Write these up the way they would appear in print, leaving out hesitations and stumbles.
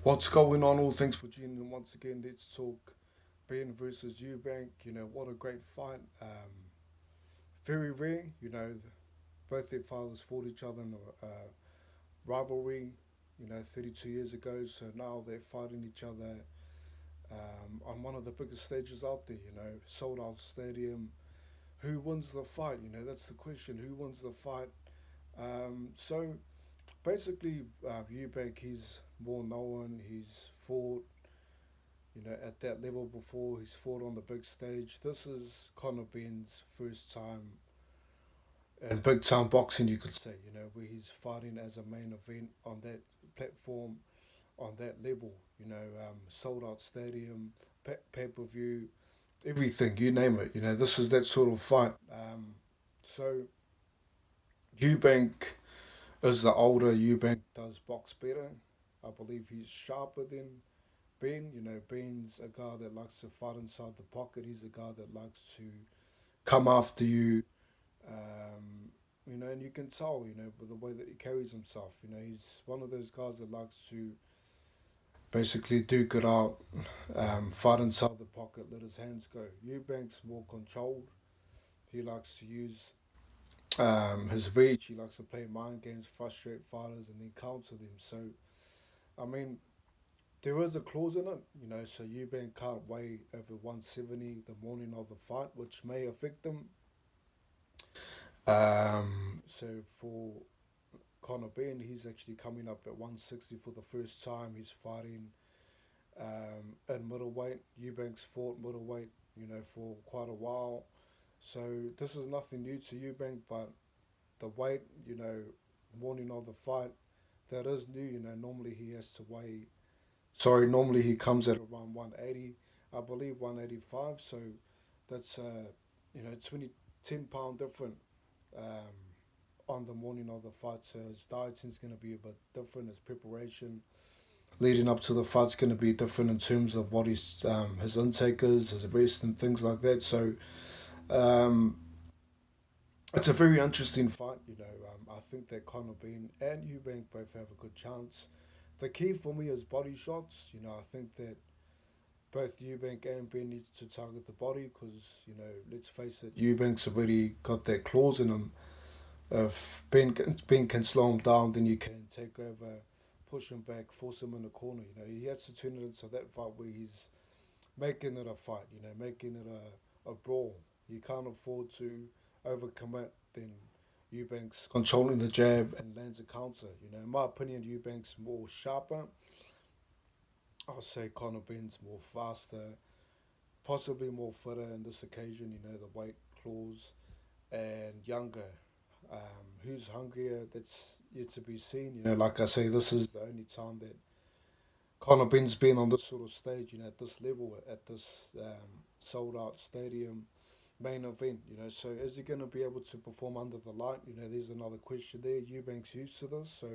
What's going on? All thanks for tuning in once again. Let's talk Benn versus Eubank. What a great fight. Very rare. Both their fathers fought each other in a rivalry. 32 years ago. So now they're fighting each other on one of the biggest stages out there. Sold out stadium. Who wins the fight? That's the question. Who wins the fight? So basically, Eubank, he's more known. He's fought at that level before. He's fought on the big stage. This is Conor Benn's first time in big time boxing, you could say, where he's fighting as a main event on that platform, on that level, sold out stadium, pay per view, everything, you name it. This is that sort of fight. So, Eubank is the older. Eubank does box better. I believe he's sharper than Benn. Benn's a guy that likes to fight inside the pocket. He's a guy that likes to come after you. And you can tell, by the way that he carries himself. He's one of those guys that likes to basically duke it out, fight inside the pocket, let his hands go. Eubank's more controlled. He likes to use his reach. He likes to play mind games, frustrate fighters, and then counter them. So, I mean, there is a clause in it, so Eubank can't weigh over 170 the morning of the fight, which may affect them. So for Conor Benn, he's actually coming up at 160 for the first time. He's fighting in middleweight. Eubank's fought middleweight, for quite a while. So this is nothing new to Eubank, but the weight, morning of the fight, that is new. Normally he has to weigh. Sorry, normally he comes at around 180, I believe 185. So that's 20 £10 different um, on the morning of the fight. So his dieting is going to be a bit different. His preparation leading up to the fight's going to be different in terms of what his intake is, his rest, and things like that. So um, it's a very interesting fight. I think that Conor Bean and Eubank both have a good chance. The key for me is body shots. I think that both Eubank and Ben needs to target the body because, let's face it, Eubank's already got that clause in him. If Ben can slow him down, then you can take over, push him back, force him in the corner. He has to turn it into that fight where he's making it a fight. Making it a brawl. You can't afford to overcommit. Then Eubank's controlling the jab and lands a counter. In my opinion, Eubank's more sharper. I'll say Conor Benn's more faster, possibly more fitter in this occasion. The weight clause and younger. Who's hungrier? That's yet to be seen. Like I say, this is the only time that Conor Benn's been on this sort of stage. At this level, at this sold out stadium main event. So is he going to be able to perform under the light? There's another question there. Eubank's used to this, so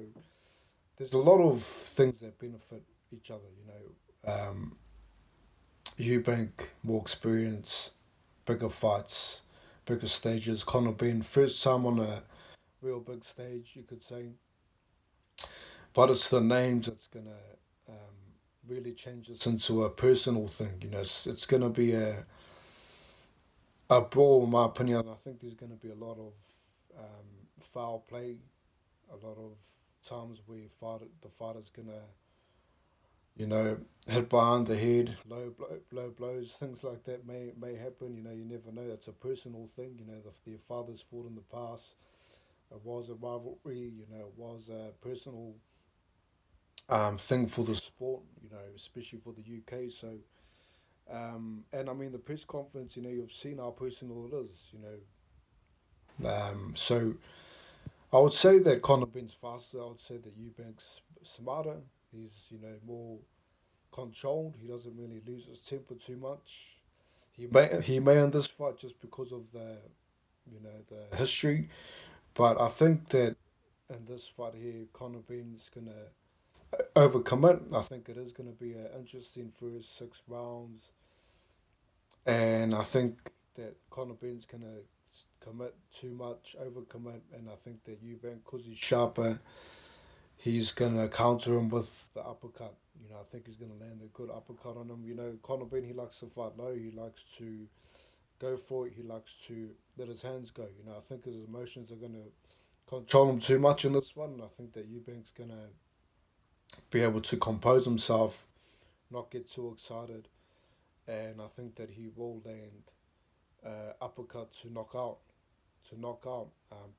there's a lot of things that benefit each other. Eubank more experience, bigger fights, bigger stages. Conor Benn first time on a real big stage, you could say. But it's the names that's gonna really change this into a personal thing. It's gonna be a brawl, in my opinion. I think there's gonna be a lot of foul play, a lot of times where the fighter's gonna hit behind the head, low blows, things like that may happen. You never know. It's a personal thing. Their fathers fought in the past. It was a rivalry. It was a personal thing for the sport. Especially for the UK. So, and I mean the press conference. You've seen how personal it is. So I would say that Conor Benn's faster. I would say that Eubank's smarter. He's more controlled. He doesn't really lose his temper too much. He may in this fight just because of the history, but I think that in this fight here, Conor Benn's gonna overcome it. I think it is gonna be an interesting first 6 rounds, and I think that Conor Benn's gonna commit too much, overcommit, and I think that Eubank, because he's sharper, he's gonna counter him with the uppercut. I think he's going to land a good uppercut on him. Conor Benn, he likes to fight low. He likes to go for it. He likes to let his hands go. I think his emotions are going to control him too much in this one. And I think that Eubank's going to be able to compose himself, not get too excited. And I think that he will land uppercut to knock out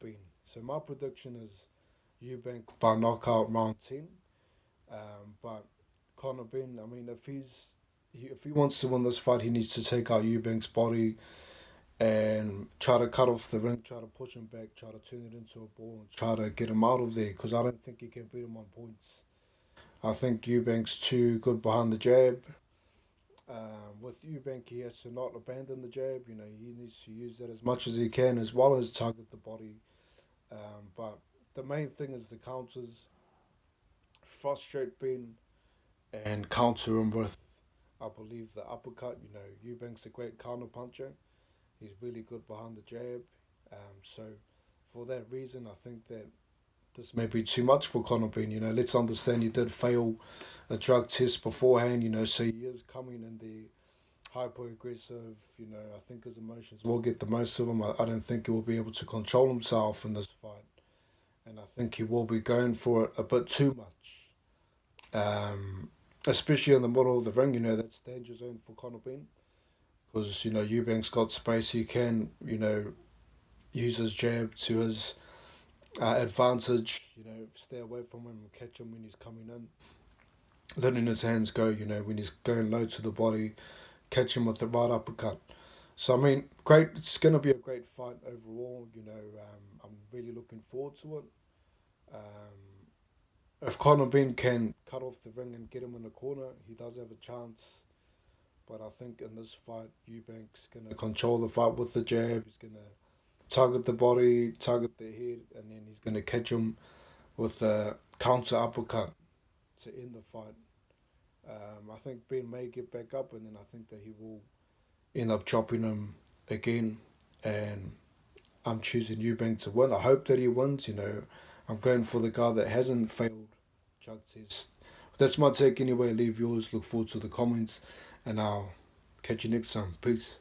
Benn. So my prediction is Eubank by knockout round 10. But Conor Benn, I mean, if he wants to win this fight, he needs to take out Eubank's body and try to cut off the ring, try to push him back, try to turn it into a ball, and try to get him out of there. Because I don't think he can beat him on points. I think Eubank's too good behind the jab. With Eubank, he has to not abandon the jab. He needs to use that as much as he can, as well as target the body. But the main thing is the counters. Frustrate Benn and counter him with, I believe, the uppercut. Eubank's a great counter puncher. He's really good behind the jab. So for that reason, I think that this may be too much for Conor Benn. Let's understand he did fail a drug test beforehand. So he is coming in the hyper aggressive. I think his emotions will get the most of him. I don't think he will be able to control himself in this fight, and I think he will be going for it a bit too much. Especially in the middle of the ring, that's danger zone for Conor Benn because Eubank's got space. He can use his jab to his advantage. Stay away from him and catch him when he's coming in. Letting his hands go. When he's going low to the body, catch him with the right uppercut. So I mean, great. It's going to be a great fight overall. I'm really looking forward to it. If Conor Benn can cut off the ring and get him in the corner, he does have a chance. But I think in this fight, Eubank's going to control the fight with the jab. He's going to target the body, target the head, and then he's going to catch him with a counter uppercut to end the fight. I think Benn may get back up, and then I think that he will end up chopping him again. And I'm choosing Eubank to win. I hope that he wins. I'm going for the guy that hasn't failed drug test. That's my take anyway. Leave yours. Look forward to the comments, and I'll catch you next time. Peace.